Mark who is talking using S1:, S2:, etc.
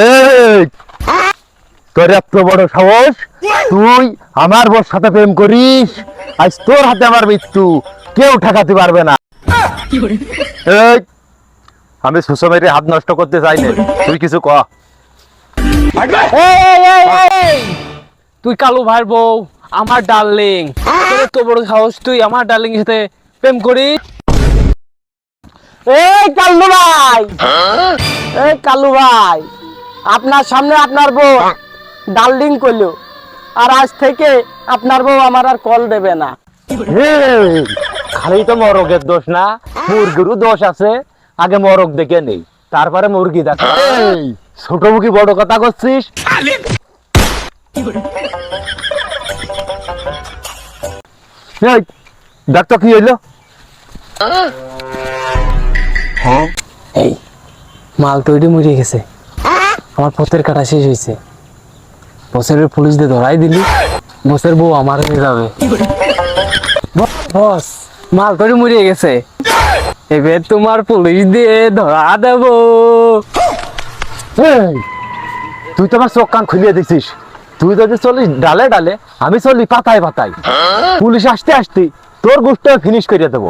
S1: এই তোর এত বড় সাহস, তুই আমার বর সাথে প্রেম করিস? আজ তোর হাতে আমার মৃত্যু কেউ ঠেকাতে পারবে না। এই আমি সুষমের হাত নষ্ট করতে চাই না, তুই কিছু ক।
S2: তুই কালু ভাইয়ের বউ, আমার ডার্লিং, তো বড় সাহস তুই আমার ডার্লিং এর সাথে প্রেম করিস?
S3: এই কালু ভাই, এই কালু ভাই, আপনার সামনে আপনার বউ ডার্লিং কইলো, আর আজ থেকে আপনার বউ আমার আর কল দেবে না।
S1: এই, খালি তো মরগের দোষ না, মুরগিরও দোষ আছে। আগে মরগ দেখে নেই, তারপরে মুরগি দেখ। এই ছোট মুখী বড় কথা করছিস। এই দেখ তো কি হইলো।
S2: এই মাল তৈরি মরে গেছে, আমার পথের কাটা শেষ হয়েছে। বসের পুলিশ দিয়ে ধরাই দিলি, বসের বউ আমার হয়ে যাবে। বস মাল তৈরি মরে গেছে, এবার তোমার পুলিশ দিয়ে ধরা দেব।
S1: এই তুই তো আমার চোখ কান খুলিয়ে দিছিস। তুই যদি চলিস ডালে ডালে, আমি চলি পাতায় পাতায়। পুলিশ আসতে আসতে তোর গোষ্ঠ ফিনিশ করিয়ে দেবো।